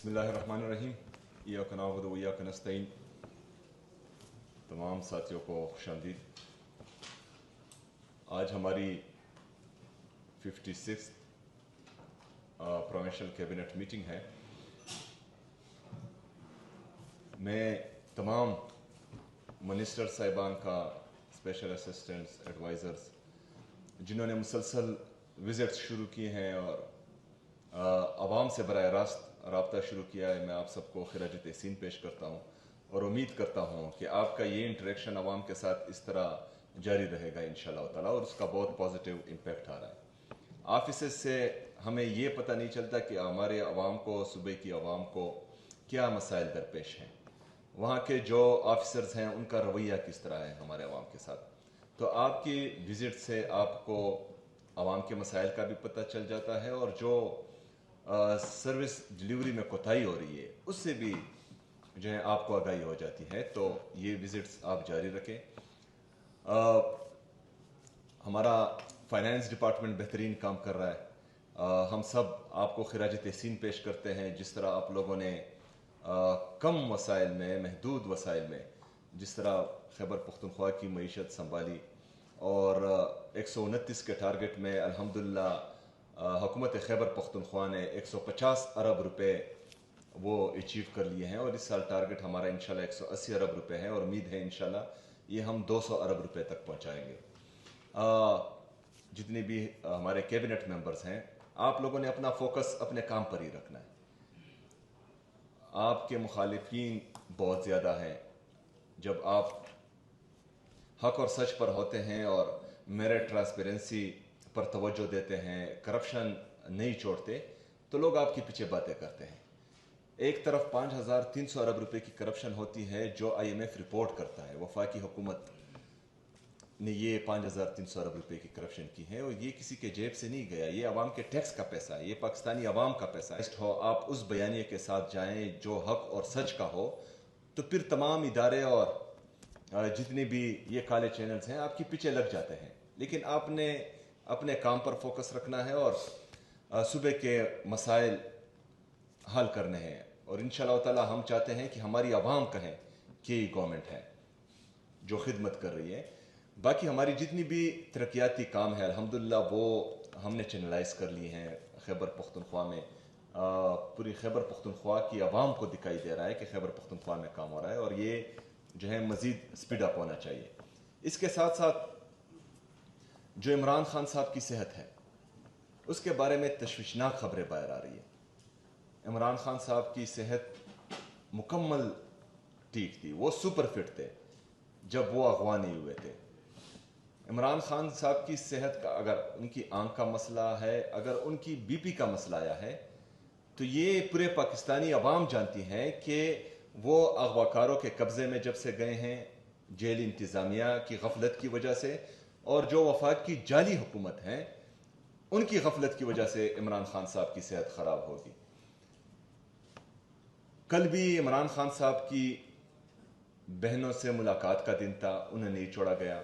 बिस्मिल्लाहिर्रहमानिर्रहीम। इय्याका नअबुदु व इय्याका नस्तईन। तमाम साथियों को खुशामदीद। आज हमारी 56th प्रोविंशियल कैबिनेट मीटिंग है। मैं तमाम मिनिस्टर साहिबान का, स्पेशल असिस्टेंट्स, एडवाइज़र्स जिन्होंने मुसलसल विज़िट्स शुरू किए हैं और आवाम से बराह रास्त राब्ता शुरू किया है, मैं आप सबको खिराज तहसीन पेश करता हूँ और उम्मीद करता हूँ कि आपका ये इंटरेक्शन आवाम के साथ इस तरह जारी रहेगा इंशाअल्लाह ताला, और उसका बहुत पॉजिटिव इम्पेक्ट आ रहा है। ऑफिसेस से हमें ये पता नहीं चलता कि हमारे आवाम को, सूबे की आवाम को क्या मसाइल दरपेश हैं, वहाँ के जो ऑफिसर्स हैं उनका रवैया किस तरह है हमारे आवाम के साथ। तो आपकी विज़िट से आपको आवाम के मसाइल का भी पता चल जाता है और जो सर्विस डिलीवरी में कोताही हो रही है उससे भी जो है आपको आगाही हो जाती है। तो ये विज़िट्स आप जारी रखें। हमारा फाइनेंस डिपार्टमेंट बेहतरीन काम कर रहा है। हम सब आपको खिराज तहसीन पेश करते हैं जिस तरह आप लोगों ने कम वसाइल में, महदूद वसाइल में जिस तरह खैबर पख्तूनख्वा की मईशत संभाली और 129 के टारगेट में अल्हम्दुलिल्लाह हुकूमत खैबर पख्तूनख्वा ने 150 अरब रुपए वो अचीव कर लिए हैं और इस साल टारगेट हमारा इंशाल्लाह 180 अरब रुपए है और उम्मीद है इंशाल्लाह ये हम 200 अरब रुपए तक पहुंचाएंगे। जितने भी हमारे कैबिनेट मेंबर्स हैं, आप लोगों ने अपना फोकस अपने काम पर ही रखना है। आपके मुखालिफिन बहुत ज़्यादा हैं। जब आप हक और सच पर होते हैं और मेरिट, ट्रांसपेरेंसी पर तवज्जो देते हैं, करप्शन नहीं छोड़ते, तो लोग आपके पीछे बातें करते हैं। एक तरफ 5300 अरब रुपए की करप्शन होती है जो IMF रिपोर्ट करता है, वफाकी हुकूमत ने ये 5300 अरब रुपए की करप्शन की है और ये किसी के जेब से नहीं गया, ये अवाम के टैक्स का पैसा है, ये पाकिस्तानी अवाम का पैसा है। आप उस बयानिए के साथ जाएं जो हक और सच का हो, तो फिर तमाम इदारे और जितने भी ये काले चैनल्स हैं आपके पीछे लग जाते हैं। लेकिन आपने अपने काम पर फोकस रखना है और सूबे के मसाइल हल करने हैं और इंशाअल्लाह ताला हम चाहते हैं कि हमारी आवाम कहें कि ये गवर्नमेंट है जो खिदमत कर रही है। बाकी हमारी जितनी भी तरक्याती काम है अल्हम्दुलिल्लाह वो हमने चैनलाइज कर लिए हैं खैबर पख्तूनख्वा में। पूरी खैबर पख्तूनख्वा की आवाम को दिखाई दे रहा है कि खैबर पख्तूनख्वा में काम हो रहा है और ये जो है मज़ीद स्पीड अप होना चाहिए। इसके साथ साथ जो इमरान खान साहब की सेहत है उसके बारे में तशवीशनाक खबरें बाहर आ रही है। इमरान खान साहब की सेहत मुकम्मल ठीक थी, वो सुपर फिट थे जब वो अगवा नहीं हुए थे। इमरान खान साहब की सेहत का, अगर उनकी आंख का मसला है, अगर उनकी BP का मसला आया है, तो ये पूरे पाकिस्तानी अवाम जानती हैं कि वो अगवाकारों के कब्जे में जब से गए हैं, जेल इंतज़ामिया की गफलत की वजह से और जो वफाक की जाली हुकूमत है उनकी गफलत की वजह से इमरान खान साहब की सेहत खराब होगी। कल भी इमरान खान साहब की बहनों से मुलाकात का दिन था, उन्हें नहीं छोड़ा गया।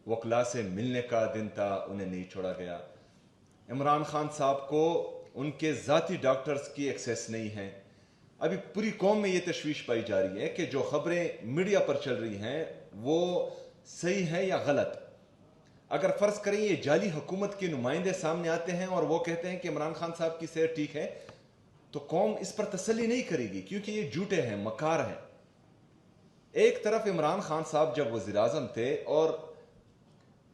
वकला से मिलने का दिन था, उन्हें नहीं छोड़ा गया। इमरान खान साहब को उनके ज़ाती डॉक्टर्स की एक्सेस नहीं है। अभी पूरी कौम में ये तशवीश पाई जा रही है कि जो खबरें मीडिया पर चल रही हैं वो सही है या गलत। अगर फर्ज करें ये जाली हुकूमत के नुमाइंदे सामने आते हैं और वो कहते हैं कि इमरान खान साहब की सेहत ठीक है, तो कौम इस पर तसल्ली नहीं करेगी क्योंकि ये झूठे हैं, मकार हैं। एक तरफ इमरान खान साहब जब वज़ीर आज़म थे और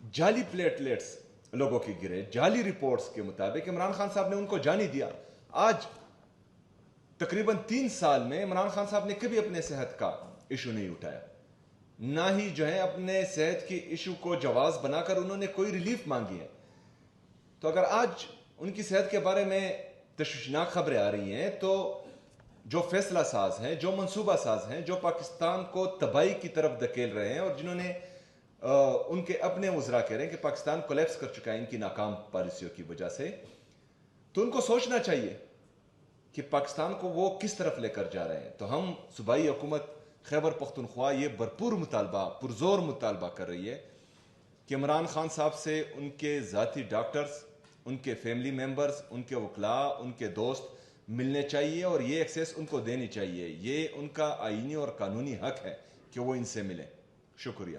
जाली प्लेटलेट्स लोगों के गिरे, जाली रिपोर्ट्स के मुताबिक इमरान खान साहब ने उनको जानी दिया। आज तकरीबन 3 साल में इमरान खान साहब ने कभी अपने सेहत का इशू नहीं उठाया, ना ही जो है अपने सेहत की इशू को जवाज बनाकर उन्होंने कोई रिलीफ मांगी है। तो अगर आज उनकी सेहत के बारे में तशवीशनाक खबरें आ रही हैं, तो जो फैसला साज हैं, जो मंसूबा साज हैं, जो पाकिस्तान को तबाही की तरफ धकेल रहे हैं और जिन्होंने उनके अपने वज़रा कह रहे हैं कि पाकिस्तान कोलैप्स कर चुका है इनकी नाकाम पॉलिसियों की वजह से, तो उनको सोचना चाहिए कि पाकिस्तान को वो किस तरफ लेकर जा रहे हैं। तो हम सूबाई हुकूमत खैबर पख्तूनख्वा ये भरपूर मुतालबा, पुरजोर मुतालबा कर रही है कि इमरान खान साहब से उनके ज़ाती डॉक्टर्स, उनके फैमिली मेंबर्स, उनके वकला, उनके दोस्त ملنے چاہیے اور یہ ایکسیس ان کو دینی چاہیے. یہ ان کا آئینی اور قانونی حق ہے کہ وہ ان سے ملیں. شکریہ.